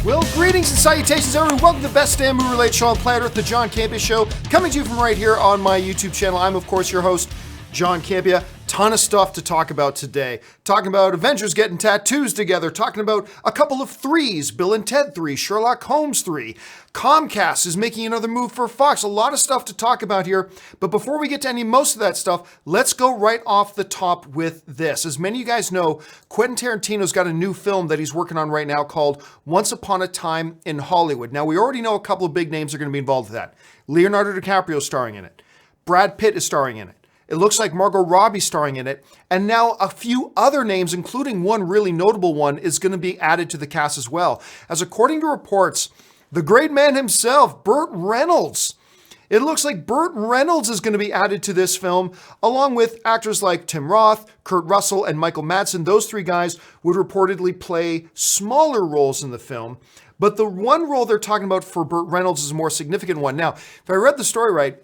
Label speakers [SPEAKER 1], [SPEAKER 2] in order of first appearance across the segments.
[SPEAKER 1] Well, greetings and salutations, everyone. Welcome to the best damn movie-related show on planet Earth, the John Campea Show, coming to you from right here on my YouTube channel. I'm, of course, your host, John Campea. Ton of stuff to talk about today. Talking about Avengers getting tattoos together. Talking about a couple of threes. Bill and Ted 3. Sherlock Holmes 3. Comcast is making another move for Fox. A lot of stuff to talk about here. But before we get to most of that stuff, let's go right off the top with this. As many of you guys know, Quentin Tarantino's got a new film that he's working on right now called Once Upon a Time in Hollywood. Now, we already know a couple of big names are going to be involved with that. Leonardo DiCaprio is starring in it. Brad Pitt is starring in it. It looks like Margot Robbie's starring in it. And now a few other names, including one really notable one, is going to be added to the cast as well. As according to reports, the great man himself, Burt Reynolds. It looks like Burt Reynolds is going to be added to this film, along with actors like Tim Roth, Kurt Russell, and Michael Madsen. Those three guys would reportedly play smaller roles in the film. But the one role they're talking about for Burt Reynolds is a more significant one. Now, if I read the story right,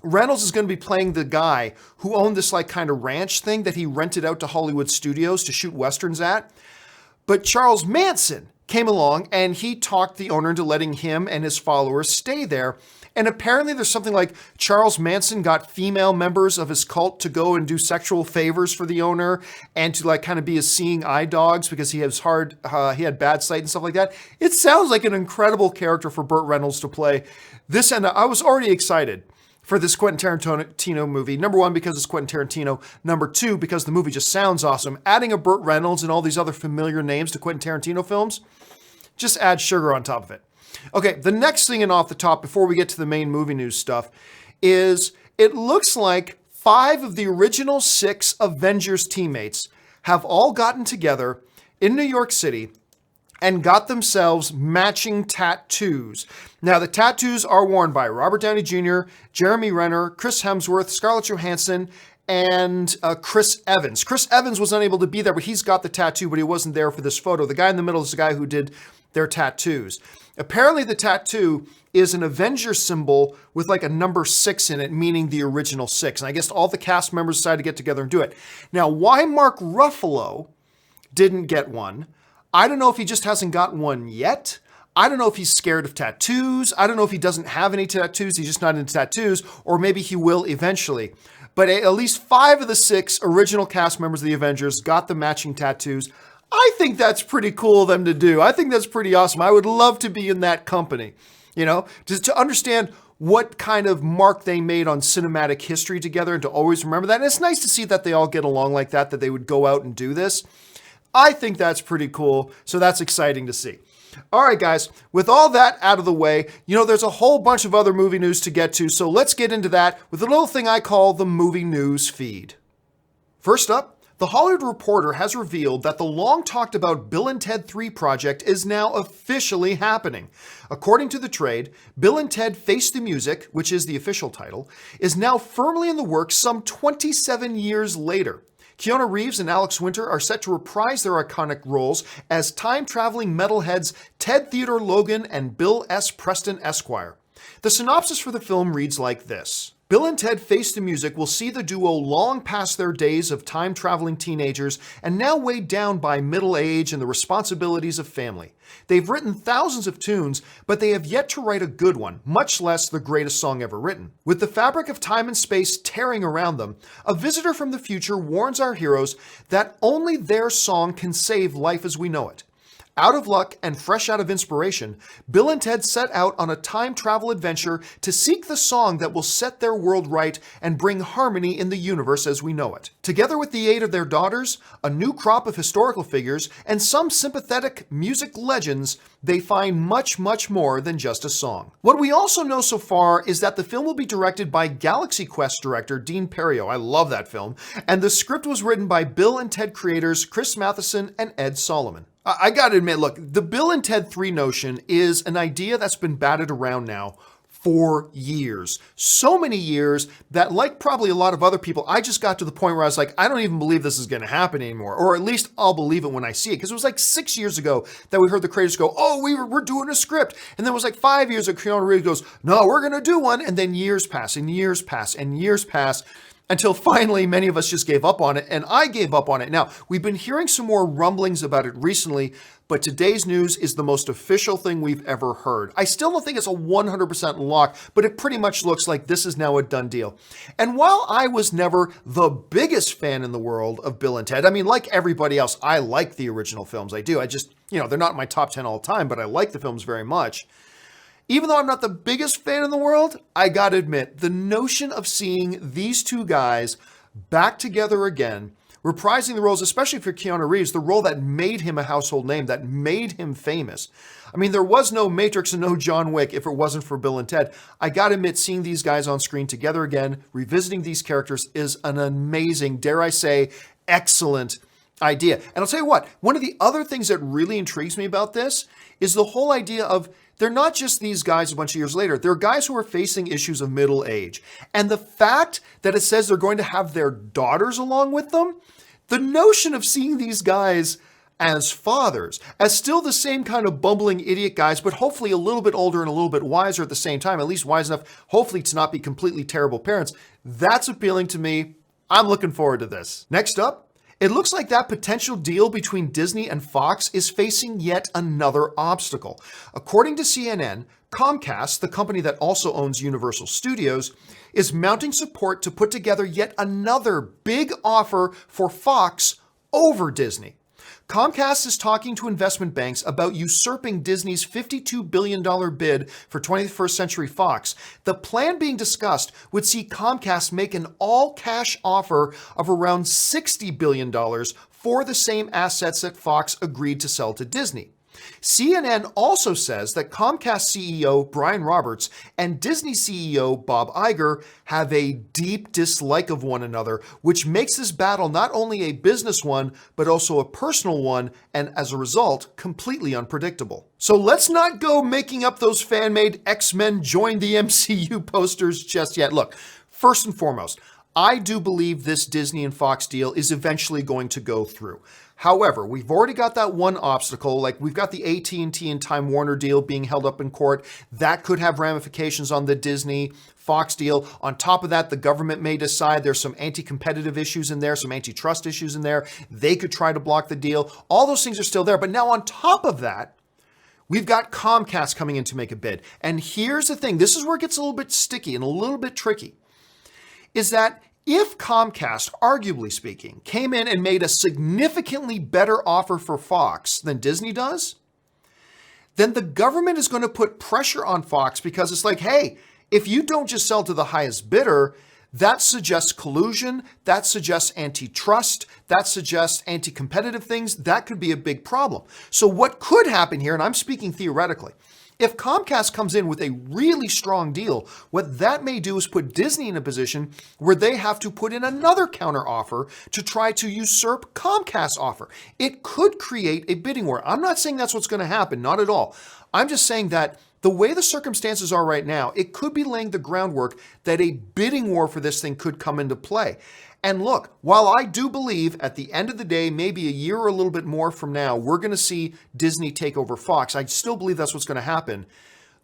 [SPEAKER 1] Reynolds is going to be playing the guy who owned this like kind of ranch thing that he rented out to Hollywood studios to shoot westerns at. But Charles Manson came along and he talked the owner into letting him and his followers stay there. And apparently there's something like Charles Manson got female members of his cult to go and do sexual favors for the owner and to like kind of be his seeing eye dogs because he had bad sight and stuff like that. It sounds like an incredible character for Burt Reynolds to play this. And I was already excited for this Quentin Tarantino movie. Number one, because it's Quentin Tarantino. Number two, because the movie just sounds awesome. Adding a Burt Reynolds and all these other familiar names to Quentin Tarantino films just adds sugar on top of it. Okay, the next thing and off the top, before we get to the main movie news stuff, is it looks like 5 of the original 6 Avengers teammates have all gotten together in New York City and got themselves matching tattoos. Now, the tattoos are worn by Robert Downey Jr., Jeremy Renner, Chris Hemsworth, Scarlett Johansson, and Chris Evans. Chris Evans was unable to be there, but he's got the tattoo, but he wasn't there for this photo. The guy in the middle is the guy who did their tattoos. Apparently, the tattoo is an Avengers symbol with like a number 6 in it, meaning the original 6. And I guess all the cast members decided to get together and do it. Now, why Mark Ruffalo didn't get one, I don't know if he just hasn't got one yet. I don't know if he's scared of tattoos. I don't know if he doesn't have any tattoos. He's just not into tattoos, or maybe he will eventually. But at least 5 of the 6 original cast members of the Avengers got the matching tattoos. I think that's pretty cool of them to do. I think that's pretty awesome. I would love to be in that company, you know, just to understand what kind of mark they made on cinematic history together and to always remember that. And it's nice to see that they all get along like that they would go out and do this. I think that's pretty cool, so that's exciting to see. All right, guys, with all that out of the way, you know, there's a whole bunch of other movie news to get to, so let's get into that with a little thing I call the movie news feed. First up, The Hollywood Reporter has revealed that the long-talked-about Bill and Ted 3 project is now officially happening. According to the trade, Bill and Ted Face the Music, which is the official title, is now firmly in the works some 27 years later. Keanu Reeves and Alex Winter are set to reprise their iconic roles as time-traveling metalheads Ted Theodore Logan and Bill S. Preston Esquire. The synopsis for the film reads like this. Bill and Ted Face the Music will see the duo long past their days of time-traveling teenagers and now weighed down by middle age and the responsibilities of family. They've written thousands of tunes, but they have yet to write a good one, much less the greatest song ever written. With the fabric of time and space tearing around them, a visitor from the future warns our heroes that only their song can save life as we know it. Out of luck and fresh out of inspiration, Bill and Ted set out on a time travel adventure to seek the song that will set their world right and bring harmony in the universe as we know it. Together with the aid of their daughters, a new crop of historical figures, and some sympathetic music legends, they find much, much more than just a song. What we also know so far is that the film will be directed by Galaxy Quest director Dean Perio. I love that film. And the script was written by Bill and Ted creators Chris Matheson and Ed Solomon. I gotta admit, look, the Bill and Ted 3 notion is an idea that's been batted around now for years. So many years that, like probably a lot of other people, I just got to the point where I was like, I don't even believe this is gonna happen anymore. Or at least I'll believe it when I see it. Because it was like 6 years ago that we heard the creators go, oh, we're doing a script. And then it was like 5 years ago, Keanu Reeves goes, no, we're gonna do one. And then years pass and years pass and years pass. until finally many of us just gave up on it, and I gave up on it. Now, we've been hearing some more rumblings about it recently, but today's news is the most official thing we've ever heard. I still don't think it's a 100% lock, but it pretty much looks like this is now a done deal. And while I was never the biggest fan in the world of Bill and Ted, I mean, like everybody else, I like the original films. I do. I just, they're not in my top 10 all time, but I like the films very much. Even though I'm not the biggest fan in the world, I gotta admit, the notion of seeing these two guys back together again, reprising the roles, especially for Keanu Reeves, the role that made him a household name, that made him famous. I mean, there was no Matrix and no John Wick if it wasn't for Bill and Ted. I gotta admit, seeing these guys on screen together again, revisiting these characters is an amazing, dare I say, excellent idea. And I'll tell you what, one of the other things that really intrigues me about this is the whole idea of they're not just these guys a bunch of years later. They're guys who are facing issues of middle age. And the fact that it says they're going to have their daughters along with them, the notion of seeing these guys as fathers, as still the same kind of bumbling idiot guys, but hopefully a little bit older and a little bit wiser at the same time, at least wise enough, hopefully, to not be completely terrible parents, that's appealing to me. I'm looking forward to this. Next up, it looks like that potential deal between Disney and Fox is facing yet another obstacle. According to CNN, Comcast, the company that also owns Universal Studios, is mounting support to put together yet another big offer for Fox over Disney. Comcast is talking to investment banks about usurping Disney's $52 billion bid for 21st Century Fox. The plan being discussed would see Comcast make an all-cash offer of around $60 billion for the same assets that Fox agreed to sell to Disney. CNN also says that Comcast CEO Brian Roberts and Disney CEO Bob Iger have a deep dislike of one another, which makes this battle not only a business one, but also a personal one, and as a result, completely unpredictable. So let's not go making up those fan-made X-Men join the MCU posters just yet. Look, first and foremost, I do believe this Disney and Fox deal is eventually going to go through. However, we've already got that one obstacle, like we've got the AT&T and Time Warner deal being held up in court. That could have ramifications on the Disney Fox deal. On top of that, the government may decide there's some anti-competitive issues in there, some antitrust issues in there. They could try to block the deal. All those things are still there. But now on top of that, we've got Comcast coming in to make a bid. And here's the thing, this is where it gets a little bit sticky and a little bit tricky, is that if Comcast, arguably speaking, came in and made a significantly better offer for Fox than Disney does, then the government is going to put pressure on Fox because it's like, hey, if you don't just sell to the highest bidder, that suggests collusion, that suggests antitrust, that suggests anti-competitive things. That could be a big problem. So what could happen here, and I'm speaking theoretically, if Comcast comes in with a really strong deal, what that may do is put Disney in a position where they have to put in another counteroffer to try to usurp Comcast's offer. It could create a bidding war. I'm not saying that's what's going to happen, not at all. I'm just saying that the way the circumstances are right now, it could be laying the groundwork that a bidding war for this thing could come into play. And look, while I do believe at the end of the day, maybe a year or a little bit more from now, we're going to see Disney take over Fox. I still believe that's what's going to happen.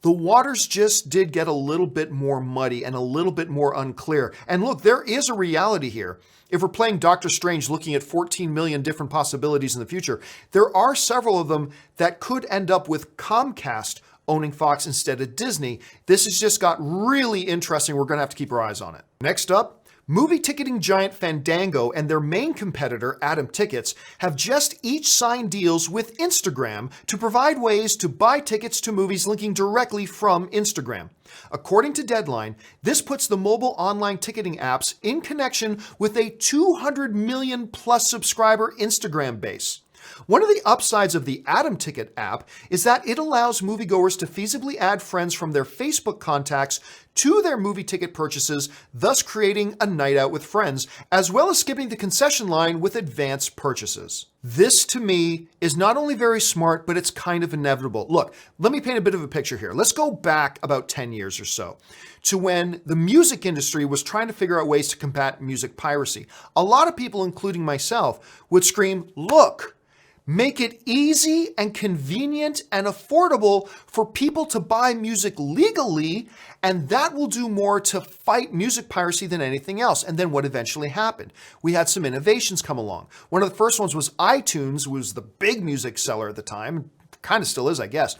[SPEAKER 1] The waters just did get a little bit more muddy and a little bit more unclear. And look, there is a reality here. If we're playing Doctor Strange looking at 14 million different possibilities in the future, there are several of them that could end up with Comcast owning Fox instead of Disney. This has just got really interesting. We're going to have to keep our eyes on it. Next up, movie ticketing giant Fandango and their main competitor, Atom Tickets, have just each signed deals with Instagram to provide ways to buy tickets to movies linking directly from Instagram. According to Deadline, this puts the mobile online ticketing apps in connection with a 200 million plus subscriber Instagram base. One of the upsides of the Atom Ticket app is that it allows moviegoers to feasibly add friends from their Facebook contacts to their movie ticket purchases, thus creating a night out with friends, as well as skipping the concession line with advanced purchases. This, to me, is not only very smart, but it's kind of inevitable. Look, let me paint a bit of a picture here. Let's go back about 10 years or so to when the music industry was trying to figure out ways to combat music piracy. A lot of people, including myself, would scream, look, Make it easy and convenient and affordable for people to buy music legally, and that will do more to fight music piracy than anything else. And then what eventually happened? We had some innovations come along. One of the first ones was iTunes, was the big music seller at the time, kind of still is, I guess.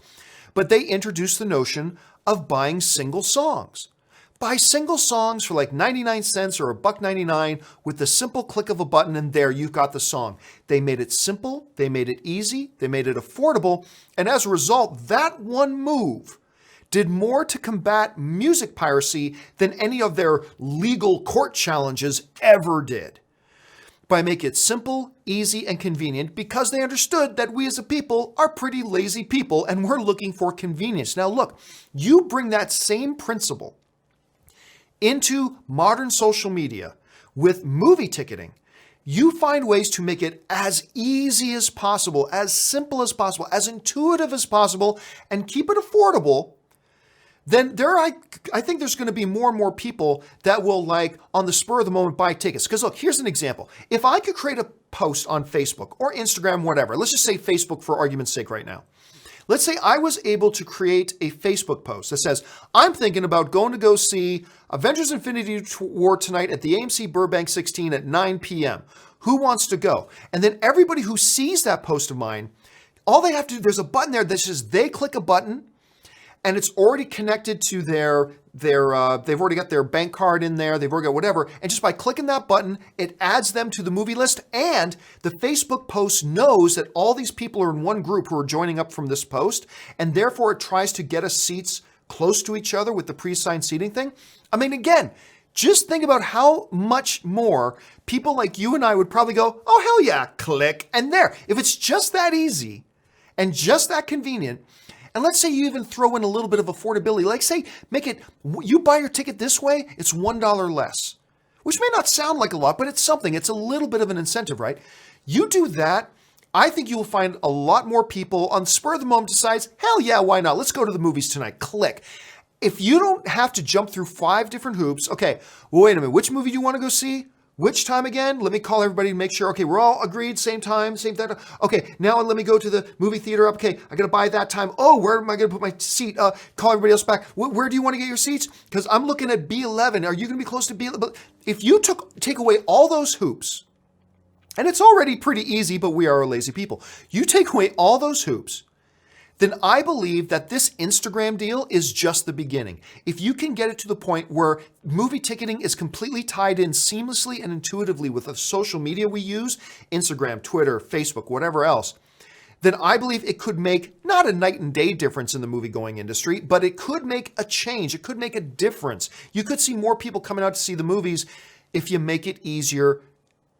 [SPEAKER 1] But they introduced the notion of buying single songs. Buy single songs for like 99 cents or $1.99 with the simple click of a button, and there you've got the song. They made it simple, they made it easy, they made it affordable, and as a result, that one move did more to combat music piracy than any of their legal court challenges ever did. By making it simple, easy, and convenient, because they understood that we as a people are pretty lazy people and we're looking for convenience. Now look, you bring that same principle into modern social media with movie ticketing, you find ways to make it as easy as possible, as simple as possible, as intuitive as possible, and keep it affordable, then I think there's going to be more and more people that will, like, on the spur of the moment, buy tickets. Because look, here's an example. If I could create a post on Facebook or Instagram, whatever, let's just say Facebook for argument's sake right now. Let's say I was able to create a Facebook post that says, I'm thinking about going to go see Avengers Infinity War tonight at the AMC Burbank 16 at 9 p.m. Who wants to go? And then everybody who sees that post of mine, all they have to do, there's a button there that says they click a button, and it's already connected to they've already got their bank card in there, they've already got whatever, and just by clicking that button, it adds them to the movie list, and the Facebook post knows that all these people are in one group who are joining up from this post, and therefore it tries to get us seats close to each other with the pre-assigned seating thing. I mean, again, just think about how much more people like you and I would probably go, oh, hell yeah, click, and there. If it's just that easy and just that convenient, and let's say you even throw in a little bit of affordability, like say, make it, you buy your ticket this way, it's $1 less, which may not sound like a lot, but it's something. It's a little bit of an incentive, right? You do that, I think you will find a lot more people on the spur of the moment decides, hell yeah, why not? Let's go to the movies tonight, click. If you don't have to jump through 5 different hoops, okay, well, wait a minute, which movie do you want to go see? Which time again? Let me call everybody to make sure, okay, we're all agreed, same time, same time. Okay, now let me go to the movie theater. Okay, I got to buy that time. Oh, where am I going to put my seat? Call everybody else back. Where do you want to get your seats? Because I'm looking at B11. Are you going to be close to B11? If you take away all those hoops, and it's already pretty easy, but we are lazy people. You take away all those hoops, then I believe that this Instagram deal is just the beginning. If you can get it to the point where movie ticketing is completely tied in seamlessly and intuitively with the social media we use, Instagram, Twitter, Facebook, whatever else, then I believe it could make not a night and day difference in the movie-going industry, but it could make a change. It could make a difference. You could see more people coming out to see the movies if you make it easier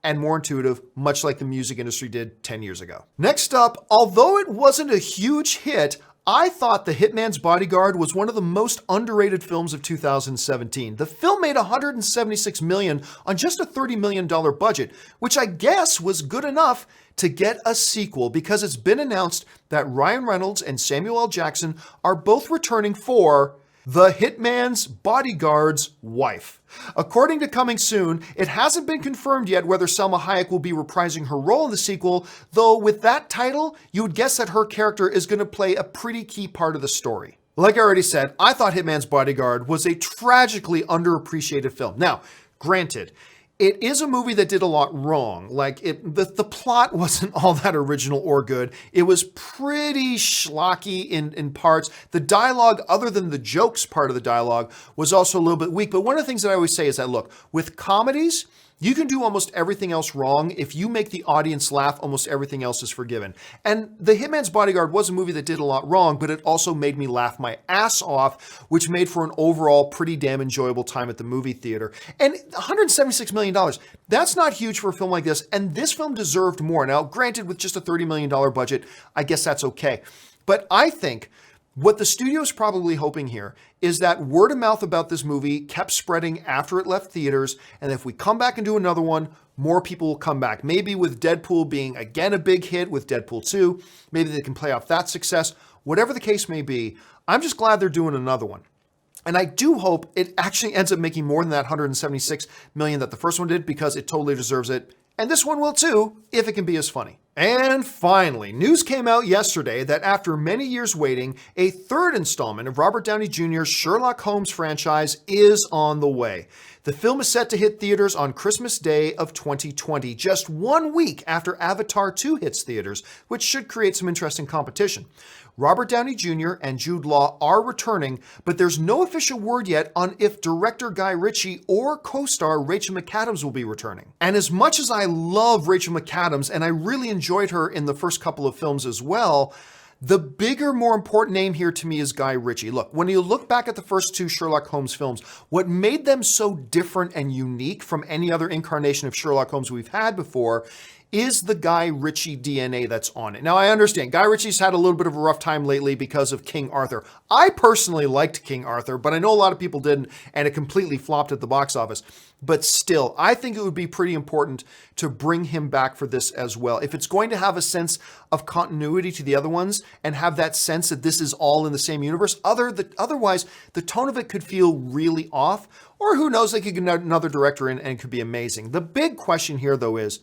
[SPEAKER 1] and more intuitive, much like the music industry did 10 years ago. Next up, although it wasn't a huge hit, I thought The Hitman's Bodyguard was one of the most underrated films of 2017. The film made $176 million on just a $30 million budget, which I guess was good enough to get a sequel because it's been announced that Ryan Reynolds and Samuel L. Jackson are both returning for The Hitman's Bodyguard's wife. According to Coming Soon, it hasn't been confirmed yet whether Salma Hayek will be reprising her role in the sequel, though with that title, you would guess that her character is going to play a pretty key part of the story. Like I already said, I thought Hitman's Bodyguard was a tragically underappreciated film. Now, granted, it is a movie that did a lot wrong. Like, the plot wasn't all that original or good. It was pretty schlocky in parts. The dialogue, other than the jokes part of the dialogue, was also a little bit weak. But one of the things that I always say is that, look, with comedies, you can do almost everything else wrong. If you make the audience laugh, almost everything else is forgiven. And The Hitman's Bodyguard was a movie that did a lot wrong, but it also made me laugh my ass off, which made for an overall pretty damn enjoyable time at the movie theater. And $176 million, that's not huge for a film like this. And this film deserved more. Now, granted, with just a $30 million budget, I guess that's okay. But I think what the studio is probably hoping here is that word of mouth about this movie kept spreading after it left theaters, and if we come back and do another one, more people will come back. Maybe with Deadpool being again a big hit with Deadpool 2, maybe they can play off that success. Whatever the case may be, I'm just glad they're doing another one. And I do hope it actually ends up making more than that $176 million that the first one did, because it totally deserves it. And this one will too, if it can be as funny. And finally, news came out yesterday that after many years waiting, a third installment of Robert Downey Jr.'s Sherlock Holmes franchise is on the way. The film is set to hit theaters on Christmas Day of 2020, just 1 week after Avatar 2 hits theaters, which should create some interesting competition. Robert Downey Jr. and Jude Law are returning, but there's no official word yet on if director Guy Ritchie or co-star Rachel McAdams will be returning. And as much as I love Rachel McAdams, and I really enjoyed her in the first couple of films as well, the bigger, more important name here to me is Guy Ritchie. Look, when you look back at the first two Sherlock Holmes films, what made them so different and unique from any other incarnation of Sherlock Holmes we've had before is the Guy Ritchie DNA that's on it. Now, I understand Guy Ritchie's had a little bit of a rough time lately because of King Arthur. I personally liked King Arthur, but I know a lot of people didn't, and it completely flopped at the box office. But still, I think it would be pretty important to bring him back for this as well. If it's going to have a sense of continuity to the other ones and have that sense that this is all in the same universe, otherwise, the tone of it could feel really off. Or who knows, they could get another director in and it could be amazing. The big question here, though, is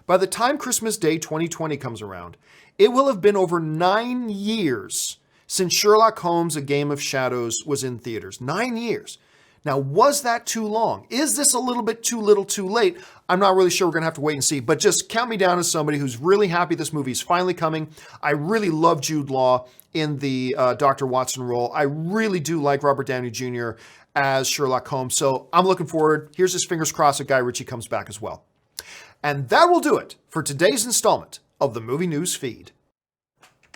[SPEAKER 1] by the time Christmas Day 2020 comes around, it will have been over 9 years since Sherlock Holmes: A Game of Shadows was in theaters. 9 years. Now, was that too long? Is this a little bit too little too late? I'm not really sure. We're going to have to wait and see. But just count me down as somebody who's really happy this movie is finally coming. I really love Jude Law in the Dr. Watson role. I really do like Robert Downey Jr. as Sherlock Holmes. So I'm looking forward. Here's his fingers crossed that Guy Ritchie comes back as well. And that will do it for today's installment of the Movie News Feed.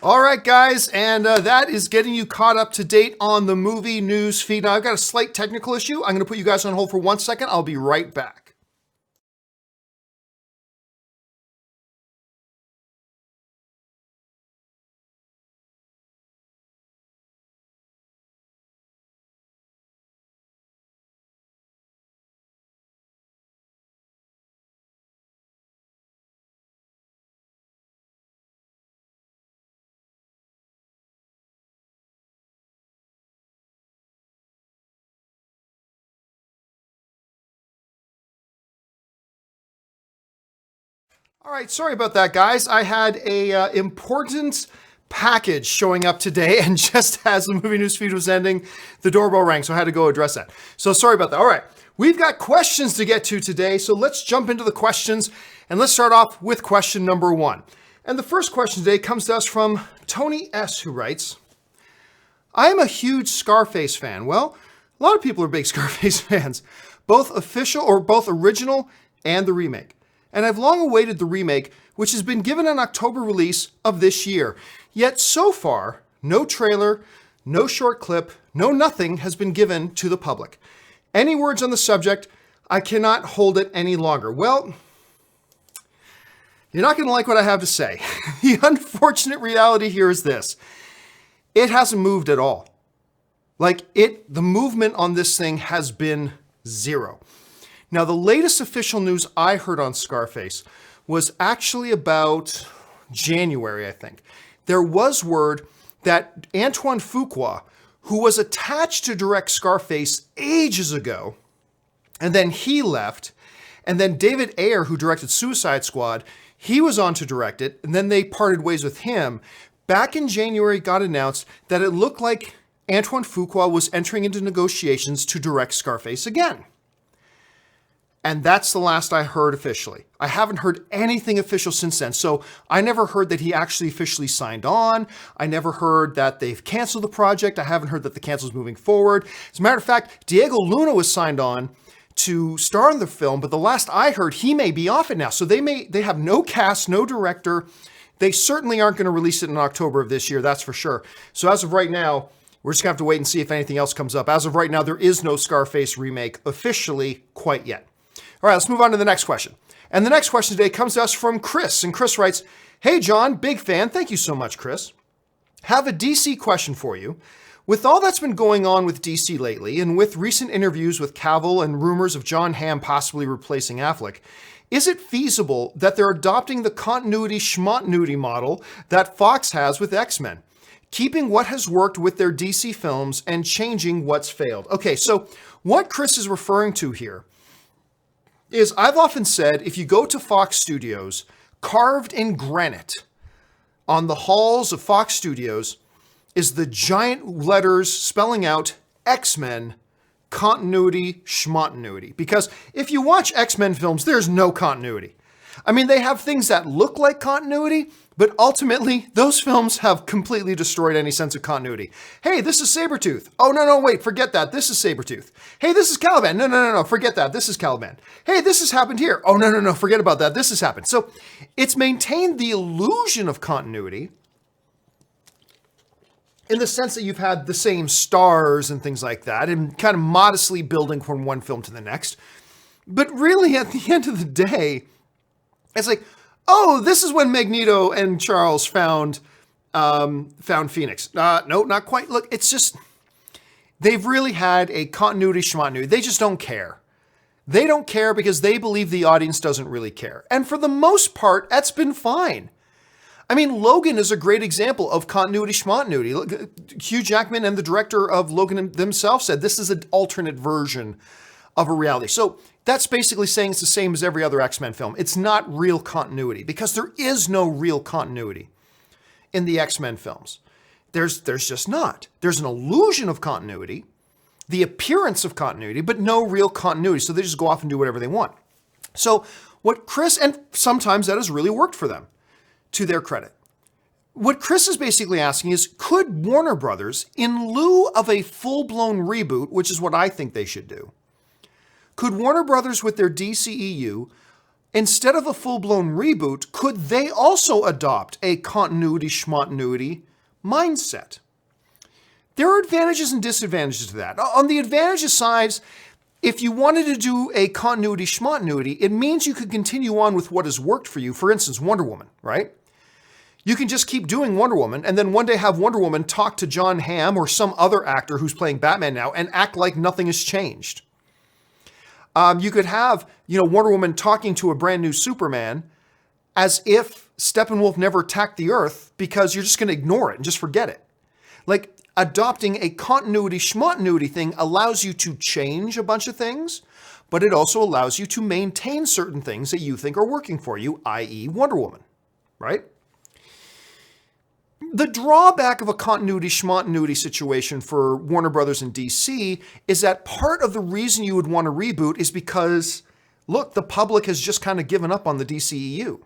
[SPEAKER 1] All right, guys, and that is getting you caught up to date on the Movie News Feed. Now, I've got a slight technical issue. I'm going to put you guys on hold for 1 second. I'll be right back. All right, sorry about that, guys. I had a important package showing up today, and just as the Movie News Feed was ending, the doorbell rang, so I had to go address that. So sorry about that. All right, we've got questions to get to today, so let's jump into the questions, and let's start off with question number 1. And the first question today comes to us from Tony S., who writes, I am a huge Scarface fan. Well, a lot of people are big Scarface fans, both original and the remake. And I've long awaited the remake, which has been given an October release of this year. Yet so far, no trailer, no short clip, no nothing has been given to the public. Any words on the subject? I cannot hold it any longer. Well, you're not going to like what I have to say. The unfortunate reality here is this. It hasn't moved at all. The movement on this thing has been zero. Now, the latest official news I heard on Scarface was actually about January, I think. There was word that Antoine Fuqua, who was attached to direct Scarface ages ago, and then he left, and then David Ayer, who directed Suicide Squad, he was on to direct it, and then they parted ways with him. Back in January, it got announced that it looked like Antoine Fuqua was entering into negotiations to direct Scarface again. And that's the last I heard officially. I haven't heard anything official since then. So I never heard that he actually officially signed on. I never heard that they've canceled the project. I haven't heard that the cancel is moving forward. As a matter of fact, Diego Luna was signed on to star in the film, but the last I heard, he may be off it now. So they have no cast, no director. They certainly aren't going to release it in October of this year, that's for sure. So as of right now, we're just going to have to wait and see if anything else comes up. As of right now, there is no Scarface remake officially quite yet. All right, let's move on to the next question. And the next question today comes to us from Chris. And Chris writes, Hey, John, big fan. Thank you so much, Chris. Have a DC question for you. With all that's been going on with DC lately, and with recent interviews with Cavill and rumors of Jon Hamm possibly replacing Affleck, is it feasible that they're adopting the continuity schmontinuity model that Fox has with X-Men, keeping what has worked with their DC films and changing what's failed? Okay, so what Chris is referring to here is I've often said if you go to Fox Studios, Carved in granite on the halls of Fox Studios is the giant letters spelling out X-Men continuity schmontinuity. Because if you watch X-Men films, there's no continuity. I mean, they have things that look like continuity, but ultimately, those films have completely destroyed any sense of continuity. Hey, this is Sabretooth. Oh, no, wait, forget that. This is Sabretooth. Hey, this is Caliban. No, forget that. This is Caliban. Hey, this has happened here. Oh, no, forget about that. This has happened. So it's maintained the illusion of continuity in the sense that you've had the same stars and things like that, and kind of modestly building from one film to the next. But really, at the end of the day, it's like, oh, this is when Magneto and Charles found Phoenix. No, not quite. Look, it's just, they've really had a continuity schmontinuity. They just don't care. They don't care because they believe the audience doesn't really care. And for the most part, that's been fine. I mean, Logan is a great example of continuity schmontinuity. Look, Hugh Jackman and the director of Logan themselves said this is an alternate version of a reality. So that's basically saying it's the same as every other X-Men film. It's not real continuity because there is no real continuity in the X-Men films. There's just not. There's an illusion of continuity, the appearance of continuity, but no real continuity. So they just go off and do whatever they want. So what Chris, and sometimes that has really worked for them, to their credit. What Chris is basically asking is, could Warner Brothers, in lieu of a full-blown reboot, which is what I think they should do, could Warner Brothers with their DCEU, instead of a full-blown reboot, could they also adopt a continuity schmontinuity mindset? There are advantages and disadvantages to that. On the advantages side, if you wanted to do a continuity schmontinuity, it means you could continue on with what has worked for you. For instance, Wonder Woman, right? You can just keep doing Wonder Woman and then one day have Wonder Woman talk to Jon Hamm or some other actor who's playing Batman now and act like nothing has changed. You could have, Wonder Woman talking to a brand new Superman as if Steppenwolf never attacked the Earth because you're just going to ignore it and just forget it. Like, adopting a continuity schmontinuity thing allows you to change a bunch of things, but it also allows you to maintain certain things that you think are working for you, i.e. Wonder Woman, right? The drawback of a continuity schmontinuity situation for Warner Brothers and DC is that part of the reason you would want to reboot is because, look, the public has just kind of given up on the DCEU.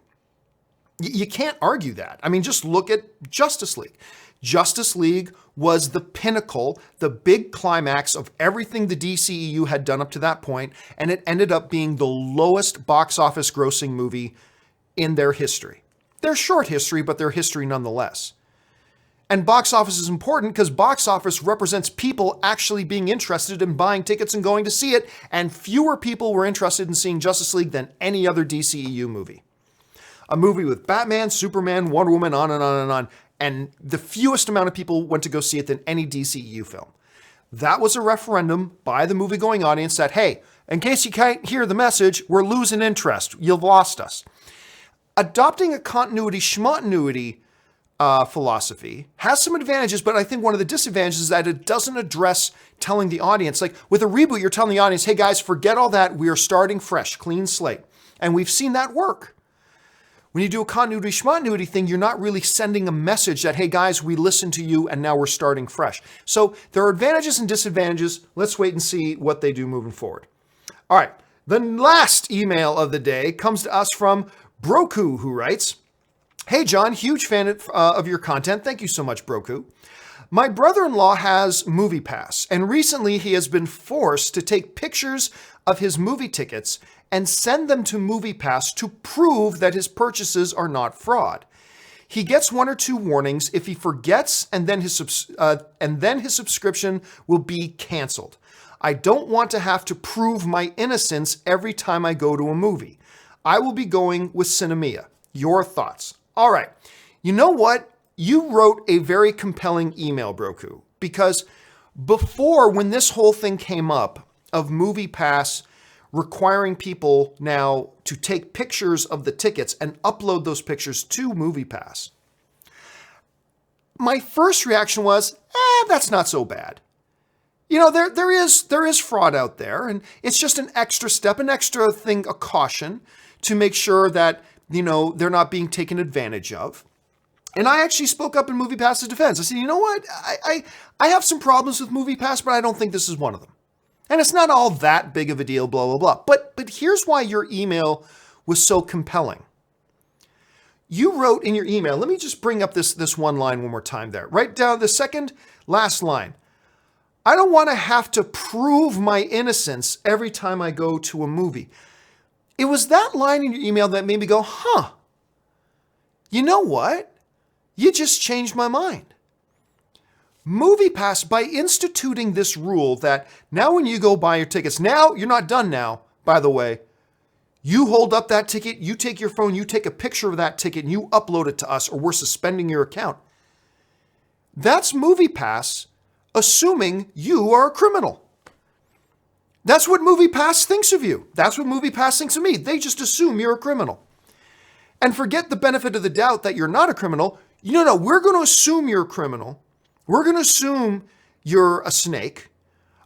[SPEAKER 1] You can't argue that. I mean, just look at Justice League. Justice League was the pinnacle, the big climax of everything the DCEU had done up to that point, and it ended up being the lowest box office grossing movie in their history. Their short history, but their history nonetheless. And box office is important because box office represents people actually being interested in buying tickets and going to see it, and fewer people were interested in seeing Justice League than any other DCEU movie. A movie with Batman, Superman, Wonder Woman, on and on and on, and the fewest amount of people went to go see it than any DCEU film. That was a referendum by the movie-going audience that, hey, in case you can't hear the message, we're losing interest. You've lost us. Adopting a continuity schmontinuity philosophy has some advantages, but I think one of the disadvantages is that it doesn't address telling the audience. Like with a reboot, you're telling the audience, hey guys, forget all that. We are starting fresh, clean slate. And we've seen that work. When you do a continuity schmontinuity thing, you're not really sending a message that, hey guys, we listened to you and now we're starting fresh. So there are advantages and disadvantages. Let's wait and see what they do moving forward. All right. The last email of the day comes to us from Broku, who writes, hey, John, huge fan of your content. Thank you so much, Broku. My brother-in-law has MoviePass, and recently he has been forced to take pictures of his movie tickets and send them to MoviePass to prove that his purchases are not fraud. He gets 1 or 2 warnings if he forgets, and then his subscription will be canceled. I don't want to have to prove my innocence every time I go to a movie. I will be going with Cinemia. Your thoughts? All right. You know what? You wrote a very compelling email, Broku, because before, when this whole thing came up of MoviePass requiring people now to take pictures of the tickets and upload those pictures to MoviePass, my first reaction was, that's not so bad. There is fraud out there, and it's just an extra step, an extra thing, a caution to make sure that they're not being taken advantage of. And I actually spoke up in MoviePass's defense. I said, you know what? I have some problems with MoviePass, but I don't think this is one of them. And it's not all that big of a deal, blah, blah, blah. But here's why your email was so compelling. You wrote in your email, let me just bring up this one line one more time there. Right down the second last line. I don't want to have to prove my innocence every time I go to a movie. It was that line in your email that made me go, you know what? You just changed my mind. MoviePass, by instituting this rule that now when you go buy your tickets, now you're not done now, by the way. You hold up that ticket, you take your phone, you take a picture of that ticket, and you upload it to us, or we're suspending your account. That's MoviePass assuming you are a criminal. That's what MoviePass thinks of you. That's what MoviePass thinks of me. They just assume you're a criminal. And forget the benefit of the doubt that you're not a criminal. No, we're going to assume you're a criminal. We're going to assume you're a snake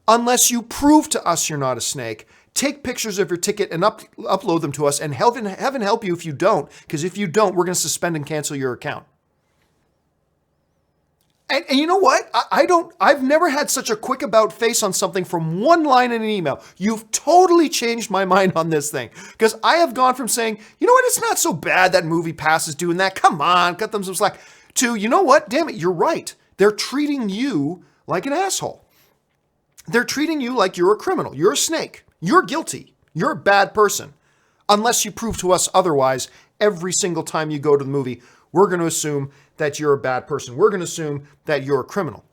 [SPEAKER 1] unless you prove to us you're not a snake. Take pictures of your ticket and upload them to us, and heaven help you if you don't, because if you don't, we're going to suspend and cancel your account. And you know what? I've never had such a quick about face on something from one line in an email. You've totally changed my mind on this thing, because I have gone from saying, you know what, it's not so bad that MoviePass is doing that. Come on, cut them some slack. To, you know what? Damn it, you're right. They're treating you like an asshole. They're treating you like you're a criminal. You're a snake. You're guilty. You're a bad person. Unless you prove to us otherwise, every single time you go to the movie, we're going to assume that you're a bad person. We're going to assume that you're a criminal.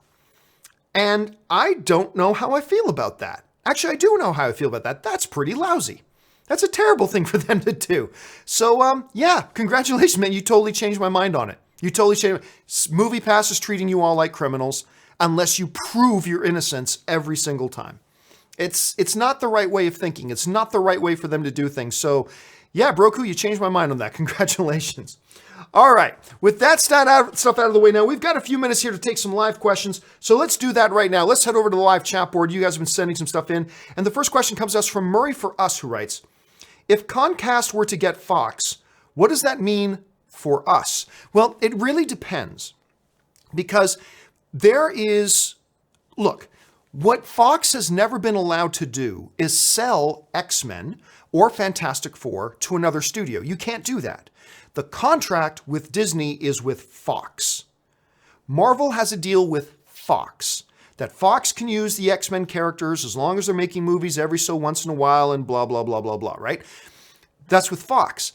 [SPEAKER 1] And I don't know how I feel about that. Actually, I do know how I feel about that. That's pretty lousy. That's a terrible thing for them to do. So, yeah, congratulations, man. You totally changed my mind on it. You totally changed. MoviePass is treating you all like criminals unless you prove your innocence every single time. It's not the right way of thinking. It's not the right way for them to do things. So, yeah, Broku, you changed my mind on that. Congratulations. All right, with that stuff out of the way now, we've got a few minutes here to take some live questions. So let's do that right now. Let's head over to the live chat board. You guys have been sending some stuff in. And the first question comes to us from Murray for Us, who writes, if Comcast were to get Fox, what does that mean for us? Well, it really depends. Because look, what Fox has never been allowed to do is sell X-Men or Fantastic Four to another studio. You can't do that. The contract with Disney is with Fox. Marvel has a deal with Fox, that Fox can use the X-Men characters as long as they're making movies every so once in a while and blah, blah, blah, blah, blah, right? That's with Fox.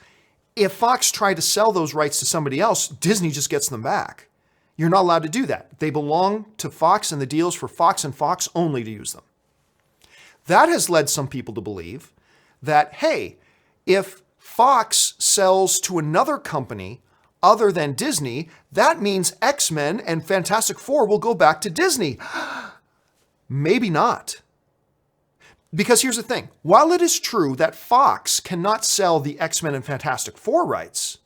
[SPEAKER 1] If Fox tried to sell those rights to somebody else, Disney just gets them back. You're not allowed to do that. They belong to Fox, and the deal's for Fox and Fox only to use them. That has led some people to believe that, hey, if Fox sells to another company other than Disney, that means X-Men and Fantastic Four will go back to Disney. Maybe not. Because here's the thing. While it is true that Fox cannot sell the X-Men and Fantastic Four rights,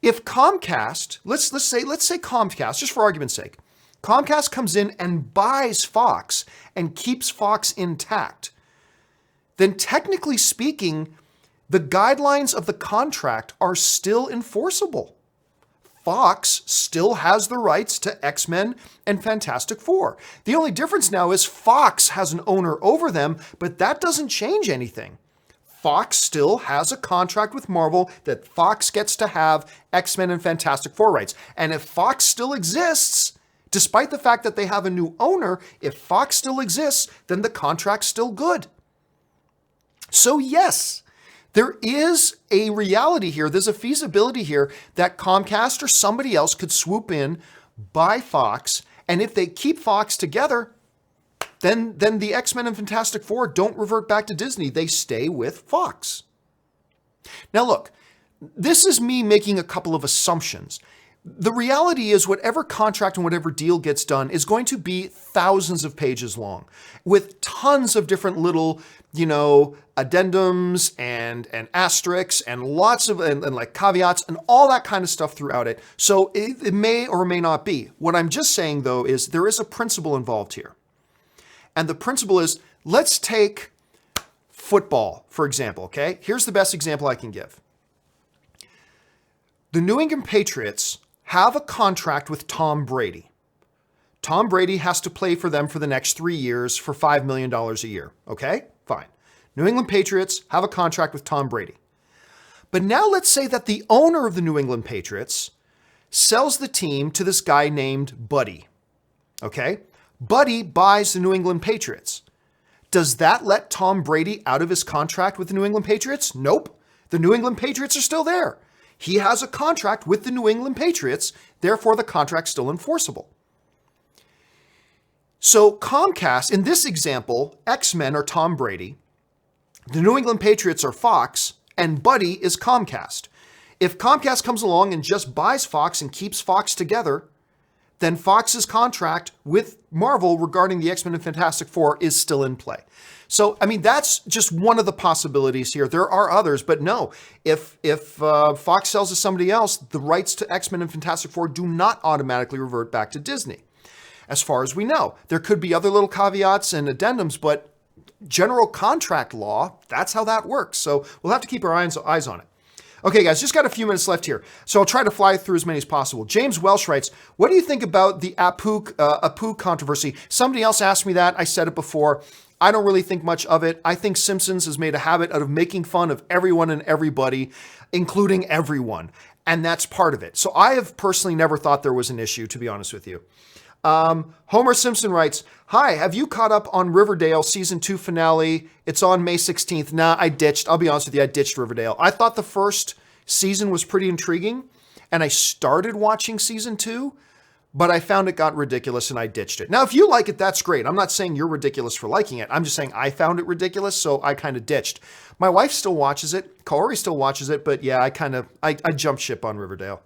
[SPEAKER 1] if Comcast, let's say Comcast, just for argument's sake, Comcast comes in and buys Fox and keeps Fox intact, then technically speaking, the guidelines of the contract are still enforceable. Fox still has the rights to X-Men and Fantastic Four. The only difference now is Fox has an owner over them, but that doesn't change anything. Fox still has a contract with Marvel that Fox gets to have X-Men and Fantastic Four rights. And if Fox still exists, despite the fact that they have a new owner, if Fox still exists, then the contract's still good. So yes, there is a reality here. There's a feasibility here that Comcast or somebody else could swoop in, buy Fox, and if they keep Fox together, then the X-Men and Fantastic Four don't revert back to Disney. They stay with Fox. Now look, this is me making a couple of assumptions. The reality is whatever contract and whatever deal gets done is going to be thousands of pages long with tons of different little, addendums and asterisks and lots of and like caveats and all that kind of stuff throughout it. So it may or may not be. What I'm just saying though is there is a principle involved here. And the principle is, let's take football, for example, okay? Here's the best example I can give. The New England Patriots have a contract with Tom Brady. Tom Brady has to play for them for the next 3 years for $5 million a year. Okay, fine. New England Patriots have a contract with Tom Brady. But now let's say that the owner of the New England Patriots sells the team to this guy named Buddy. Okay? Buddy buys the New England Patriots. Does that let Tom Brady out of his contract with the New England Patriots? Nope. The New England Patriots are still there. He has a contract with the New England Patriots, therefore the contract's still enforceable. So Comcast, in this example, X-Men are Tom Brady, the New England Patriots are Fox, and Buddy is Comcast. If Comcast comes along and just buys Fox and keeps Fox together, then Fox's contract with Marvel regarding the X-Men and Fantastic Four is still in play. So, I mean, that's just one of the possibilities here. There are others, but no, if Fox sells to somebody else, the rights to X-Men and Fantastic Four do not automatically revert back to Disney. As far as we know, there could be other little caveats and addendums, but general contract law, that's how that works. So we'll have to keep our eyes on it. Okay, guys, just got a few minutes left here, so I'll try to fly through as many as possible. James Welsh writes, what do you think about the Apu controversy? Somebody else asked me that. I said it before. I don't really think much of it. I think Simpsons has made a habit out of making fun of everyone and everybody, including everyone, and that's part of it. So I have personally never thought there was an issue, to be honest with you. Homer Simpson writes, hi, have you caught up on Riverdale season 2 finale? It's on May 16th. Nah, I ditched. I'll be honest with you, I ditched Riverdale. I thought the first season was pretty intriguing, and I started watching season 2, but I found it got ridiculous and I ditched it. Now, if you like it, that's great. I'm not saying you're ridiculous for liking it. I'm just saying I found it ridiculous, so I kind of ditched. My wife still watches it. Corey still watches it, but yeah, I jumped ship on Riverdale.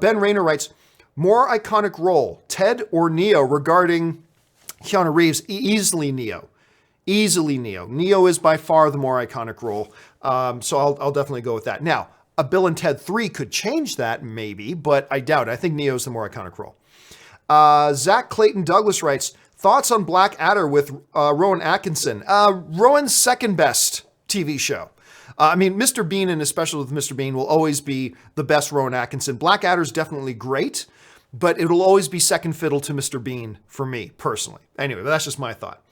[SPEAKER 1] Ben Rayner writes, more iconic role, Ted or Neo regarding Keanu Reeves? Easily Neo. Easily Neo. Neo is by far the more iconic role. So I'll definitely go with that. Now, a Bill and Ted 3 could change that maybe, but I doubt it. I think Neo's the more iconic role. Zach Clayton Douglas writes, thoughts on Black Adder with Rowan Atkinson? Rowan's second best TV show. I mean, Mr. Bean and his special with Mr. Bean will always be the best Rowan Atkinson. Black Adder's definitely great, but it'll always be second fiddle to Mr. Bean for me, personally. Anyway, that's just my thought.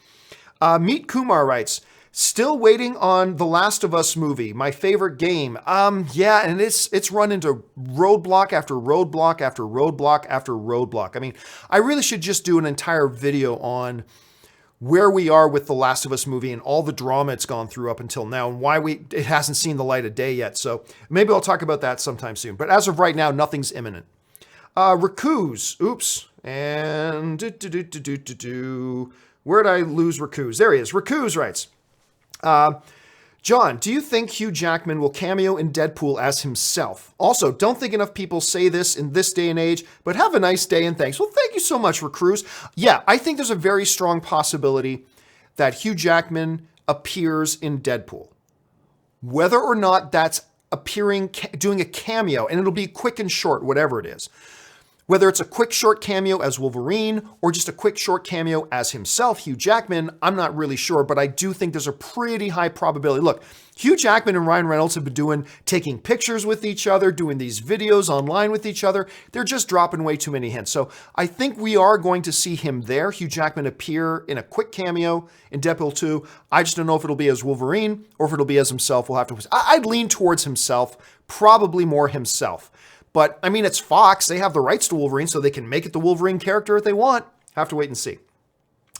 [SPEAKER 1] Meet Kumar writes, still waiting on The Last of Us movie, my favorite game. Yeah, and it's run into roadblock after roadblock after roadblock after roadblock. I mean, I really should just do an entire video on where we are with The Last of Us movie and all the drama it's gone through up until now and why it hasn't seen the light of day yet. So maybe I'll talk about that sometime soon. But as of right now, nothing's imminent. Raccoos, oops, and where'd I lose Raccoos? There he is. Raccoos writes, John, do you think Hugh Jackman will cameo in Deadpool as himself? Also, don't think enough people say this in this day and age, but have a nice day and thanks. Well, thank you so much, Raccoos. Yeah, I think there's a very strong possibility that Hugh Jackman appears in Deadpool. Whether or not that's appearing, doing a cameo, and it'll be quick and short, whatever it is. Whether it's a quick short cameo as Wolverine or just a quick short cameo as himself, Hugh Jackman, I'm not really sure, but I do think there's a pretty high probability. Look, Hugh Jackman and Ryan Reynolds have been taking pictures with each other, doing these videos online with each other. They're just dropping way too many hints. So I think we are going to see him there, Hugh Jackman appear in a quick cameo in Deadpool 2. I just don't know if it'll be as Wolverine or if it'll be as himself. We'll have to. I'd lean towards himself, probably more himself. But, I mean, it's Fox. They have the rights to Wolverine, so they can make it the Wolverine character if they want. Have to wait and see.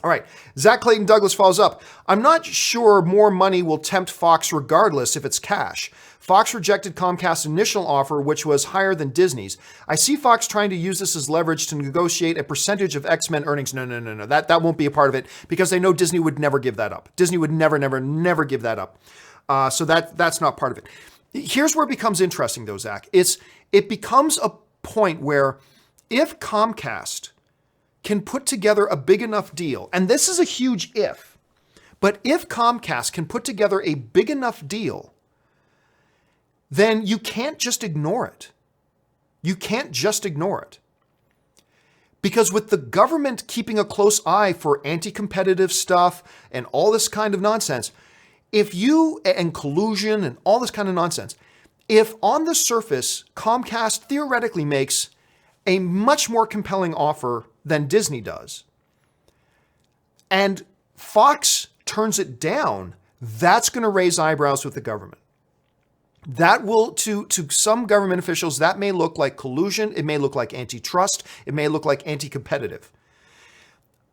[SPEAKER 1] All right. Zach Clayton Douglas follows up. I'm not sure more money will tempt Fox regardless if it's cash. Fox rejected Comcast's initial offer, which was higher than Disney's. I see Fox trying to use this as leverage to negotiate a percentage of X-Men earnings. No. That won't be a part of it because they know Disney would never give that up. Disney would never give that up. So that's not part of it. Here's where it becomes interesting, though, Zach. It becomes a point where if Comcast can put together a big enough deal, and this is a huge if, but if Comcast can put together a big enough deal, then you can't just ignore it. You can't just ignore it. Because with the government keeping a close eye for anti-competitive stuff and all this kind of nonsense, and collusion and all this kind of nonsense, if on the surface, Comcast theoretically makes a much more compelling offer than Disney does, and Fox turns it down, that's going to raise eyebrows with the government. That will, to some government officials, that may look like collusion. It may look like antitrust. It may look like anti-competitive.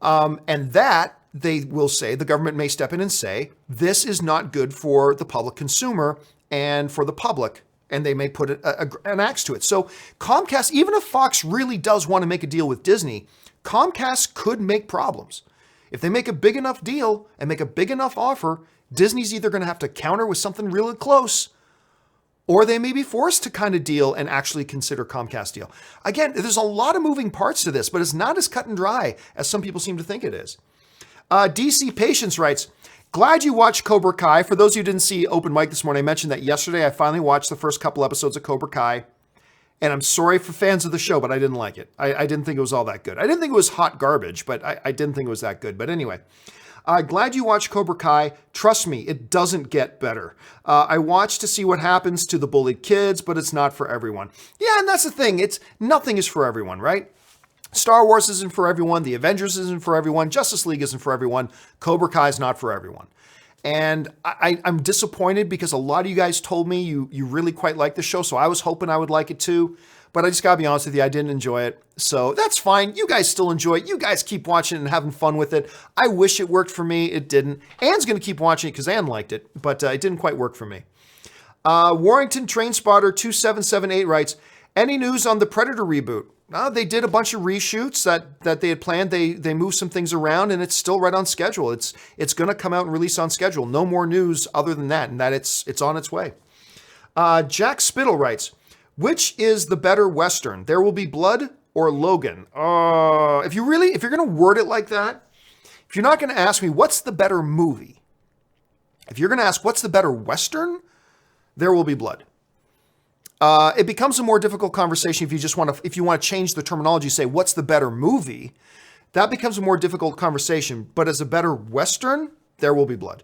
[SPEAKER 1] And that, they will say, the government may step in and say, this is not good for the public consumer and for the public. And they may put an axe to it. So Comcast, even if Fox really does want to make a deal with Disney, Comcast could make problems. If they make a big enough deal and make a big enough offer, Disney's either going to have to counter with something really close, or they may be forced to kind of deal and actually consider Comcast deal. Again, there's a lot of moving parts to this, but it's not as cut and dry as some people seem to think it is. DC Patience writes, glad you watched Cobra Kai. For those of you who didn't see Open Mic this morning, I mentioned that yesterday I finally watched the first couple episodes of Cobra Kai. And I'm sorry for fans of the show, but I didn't like it. I didn't think it was all that good. I didn't think it was hot garbage, but I didn't think it was that good. But anyway, glad you watched Cobra Kai. Trust me, it doesn't get better. I watched to see what happens to the bullied kids, but it's not for everyone. Yeah, and that's the thing. Nothing is for everyone, right? Star Wars isn't for everyone. The Avengers isn't for everyone. Justice League isn't for everyone. Cobra Kai is not for everyone. And I'm disappointed because a lot of you guys told me you really quite like the show, so I was hoping I would like it too. But I just gotta be honest with you, I didn't enjoy it. So that's fine. You guys still enjoy it. You guys keep watching it and having fun with it. I wish it worked for me. It didn't. Anne's gonna keep watching it because Anne liked it, but it didn't quite work for me. Warrington Trainspotter 2778 writes, any news on the Predator reboot? They did a bunch of reshoots that they had planned. They moved some things around, and it's still right on schedule. It's going to come out and release on schedule. No more news other than that, and that it's on its way. Jack Spittle writes, which is the better Western? There Will Be Blood or Logan? If you're going to word it like that, if you're not going to ask me what's the better movie, if you're going to ask what's the better Western, There Will Be Blood. It becomes a more difficult conversation if you want to change the terminology, say what's the better movie. That becomes a more difficult conversation. But as a better Western, There Will Be Blood.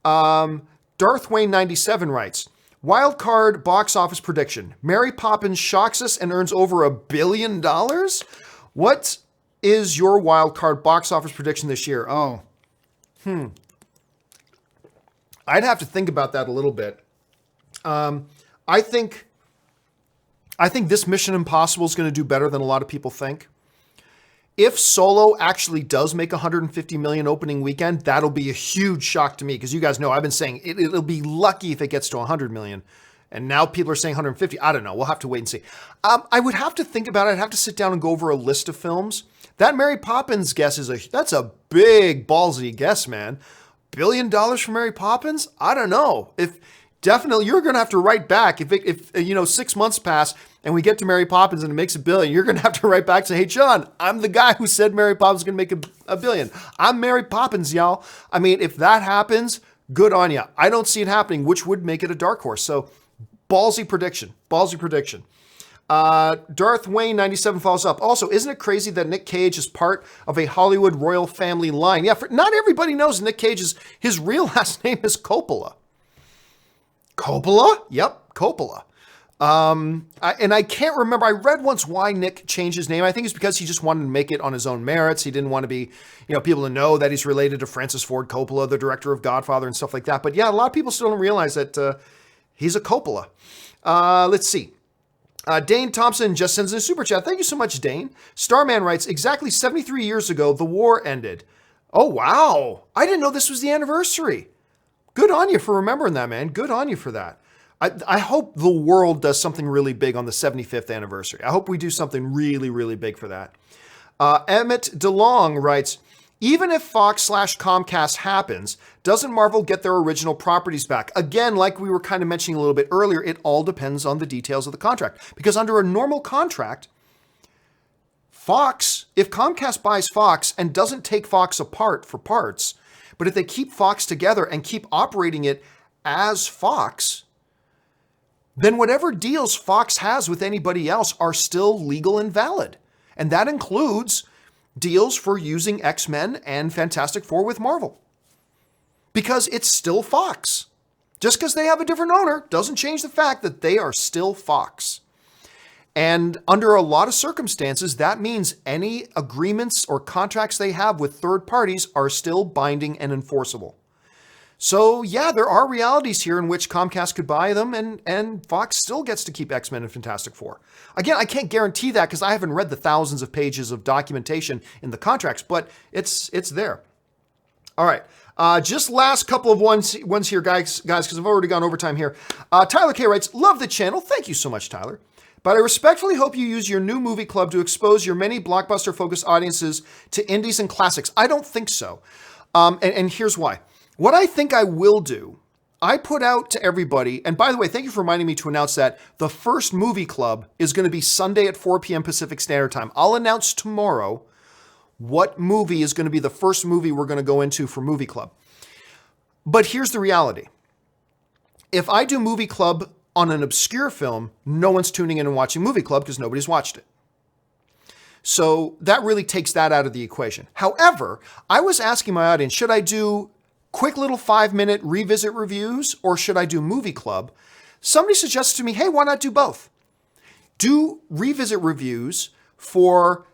[SPEAKER 1] Darth Wayne 97 writes, Wildcard box office prediction. Mary Poppins shocks us and earns over $1 billion. What is your Wildcard box office prediction this year? I'd have to think about that a little bit. I think this Mission Impossible is going to do better than a lot of people think. If Solo actually does make $150 million opening weekend, that'll be a huge shock to me because you guys know I've been saying it'll be lucky if it gets to $100 million. And now people are saying 150. I don't know. We'll have to wait and see. I would have to think about it. I'd have to sit down and go over a list of films. That Mary Poppins guess that's a big ballsy guess, man. $1 billion for Mary Poppins? I don't know. Definitely, you're going to have to write back. If 6 months pass and we get to Mary Poppins and it makes $1 billion, you're going to have to write back and say, hey, John, I'm the guy who said Mary Poppins is going to make $1 billion. I'm Mary Poppins, y'all. I mean, if that happens, good on you. I don't see it happening, which would make it a dark horse. So ballsy prediction. Darth Wayne 97 follows up. Also, isn't it crazy that Nick Cage is part of a Hollywood royal family line? Yeah, not everybody knows Nick Cage's his real last name is Coppola. Coppola? Yep, Coppola. And I can't remember. I read once why Nick changed his name. I think it's because he just wanted to make it on his own merits. He didn't want to be, people to know that he's related to Francis Ford Coppola, the director of Godfather and stuff like that. But yeah, a lot of people still don't realize that he's a Coppola. Let's see. Dane Thompson just sends in a super chat. Thank you so much, Dane. Starman writes, exactly 73 years ago, the war ended. Oh, wow. I didn't know this was the anniversary. Good on you for remembering that, man. Good on you for that. I hope the world does something really big on the 75th anniversary. I hope we do something really, really big for that. Emmett DeLong writes, even if Fox/Comcast happens, doesn't Marvel get their original properties back? Again, like we were kind of mentioning a little bit earlier, it all depends on the details of the contract. Because under a normal contract, Fox, if Comcast buys Fox and doesn't take Fox apart for parts, but if they keep Fox together and keep operating it as Fox, then whatever deals Fox has with anybody else are still legal and valid. And that includes deals for using X-Men and Fantastic Four with Marvel. Because it's still Fox. Just because they have a different owner doesn't change the fact that they are still Fox. And under a lot of circumstances, that means any agreements or contracts they have with third parties are still binding and enforceable. So yeah, there are realities here in which Comcast could buy them and Fox still gets to keep X-Men and Fantastic Four. Again, I can't guarantee that because I haven't read the thousands of pages of documentation in the contracts, but it's there. All right. Just last couple of ones here, guys, because I've already gone overtime here. Tyler K writes, love the channel. Thank you so much, Tyler. But I respectfully hope you use your new movie club to expose your many blockbuster-focused audiences to indies and classics. I don't think so. And here's why. What I think I will do, I put out to everybody, and by the way, thank you for reminding me to announce that the first movie club is going to be Sunday at 4 p.m. Pacific Standard Time. I'll announce tomorrow what movie is going to be the first movie we're going to go into for movie club. But here's the reality. If I do movie club on an obscure film, no one's tuning in and watching movie club because nobody's watched it. So that really takes that out of the equation. However, I was asking my audience, should I do quick little 5-minute revisit reviews or should I do movie club? Somebody suggested to me, hey, why not do both? Do revisit reviews for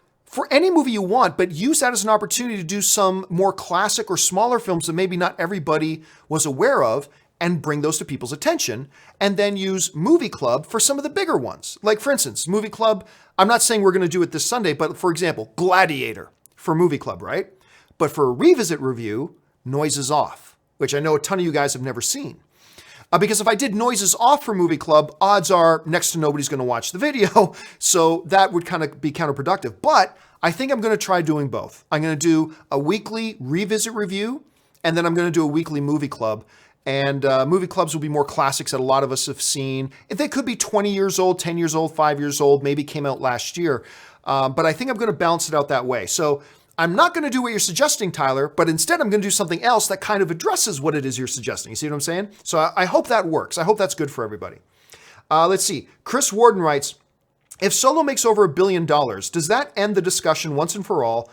[SPEAKER 1] any movie you want, but use that as an opportunity to do some more classic or smaller films that maybe not everybody was aware of and bring those to people's attention, and then use Movie Club for some of the bigger ones. Like, for instance, Movie Club, I'm not saying we're going to do it this Sunday, but for example, Gladiator for Movie Club, right? But for a revisit review, Noises Off, which I know a ton of you guys have never seen. Because if I did Noises Off for Movie Club, odds are next to nobody's going to watch the video, so that would kind of be counterproductive. But I think I'm going to try doing both. I'm going to do a weekly revisit review, and then I'm going to do a weekly movie club. And movie clubs will be more classics that a lot of us have seen. They could be 20 years old, 10 years old, 5 years old, maybe came out last year. But I think I'm going to balance it out that way. So I'm not going to do what you're suggesting, Tyler, but instead I'm going to do something else that kind of addresses what it is you're suggesting. You see what I'm saying? So I hope that works. I hope that's good for everybody. Let's see. Chris Warden writes, if Solo makes over $1 billion, does that end the discussion once and for all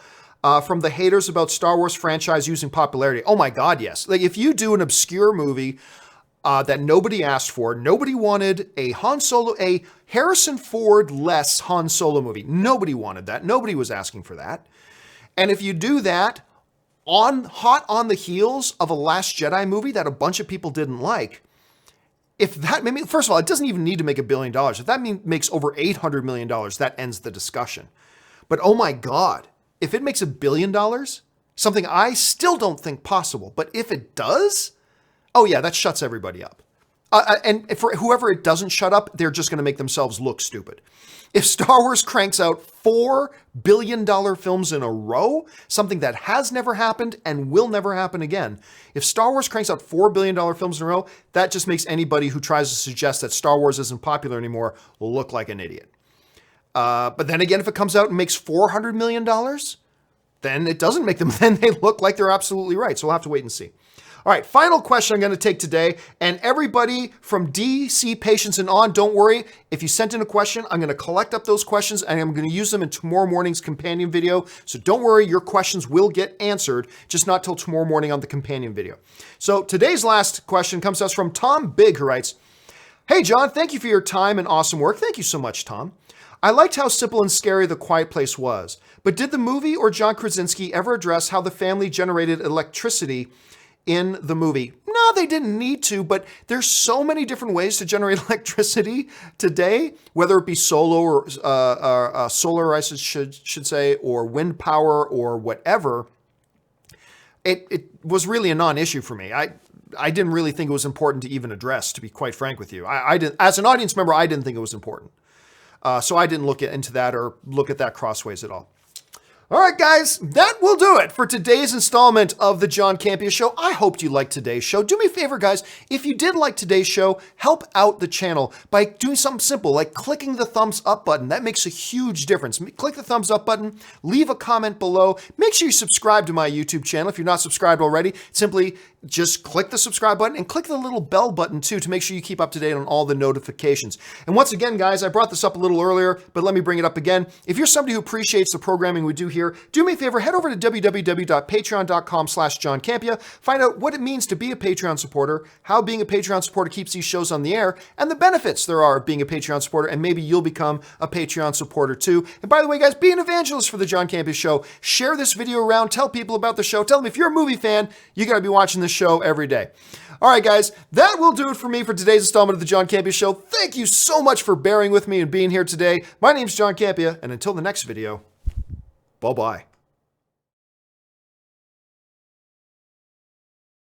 [SPEAKER 1] from the haters about Star Wars franchise using popularity? Oh my God, yes. Like if you do an obscure movie that nobody asked for, nobody wanted a Harrison Ford-less Han Solo movie. Nobody wanted that. Nobody was asking for that. And if you do that hot on the heels of a Last Jedi movie that a bunch of people didn't like, first of all, it doesn't even need to make $1 billion. If that makes over $800 million, that ends the discussion. But oh my God, if it makes $1 billion, something I still don't think possible, but if it does, oh yeah, that shuts everybody up. And for whoever it doesn't shut up, they're just going to make themselves look stupid. If Star Wars cranks out $4 billion films in a row, something that has never happened and will never happen again, if Star Wars cranks out $4 billion films in a row, that just makes anybody who tries to suggest that Star Wars isn't popular anymore look like an idiot. But then again, if it comes out and makes $400 million, then it doesn't make them, then they look like they're absolutely right. So we'll have to wait and see. All right, final question I'm going to take today. And everybody from DC Patients and on, don't worry. If you sent in a question, I'm going to collect up those questions and I'm going to use them in tomorrow morning's companion video. So don't worry, your questions will get answered, just not till tomorrow morning on the companion video. So today's last question comes to us from Tom Big, who writes, hey, John, thank you for your time and awesome work. Thank you so much, Tom. I liked how simple and scary The Quiet Place was, but did the movie or John Krasinski ever address how the family generated electricity in the movie? No, they didn't need to, but there's so many different ways to generate electricity today, whether it be solar or solar, I should say, or wind power or whatever. It was really a non-issue for me. I didn't really think it was important to even address, to be quite frank with you. I didn't, as an audience member, I didn't think it was important. So I didn't look into that or look at that crossways at all. All right, guys, that will do it for today's installment of the John Campea Show. I hoped you liked today's show. Do me a favor, guys. If you did like today's show, help out the channel by doing something simple, like clicking the thumbs up button. That makes a huge difference. Click the thumbs up button, leave a comment below. Make sure you subscribe to my YouTube channel if you're not subscribed already. Simply just click the subscribe button and click the little bell button too to make sure you keep up to date on all the notifications. And once again, guys, I brought this up a little earlier, but let me bring it up again. If you're somebody who appreciates the programming we do here, do me a favor, head over to www.patreon.com/John Campea, find out what it means to be a Patreon supporter, how being a Patreon supporter keeps these shows on the air, and the benefits there are of being a Patreon supporter, and maybe you'll become a Patreon supporter too. And by the way, guys, be an evangelist for the John Campea Show. Share this video around, tell people about the show, tell them if you're a movie fan, you gotta be watching this show every day. All right, guys, that will do it for me for today's installment of the John Campea Show. Thank you so much for bearing with me and being here today. My name's John Campea, and until the next video, bye-bye.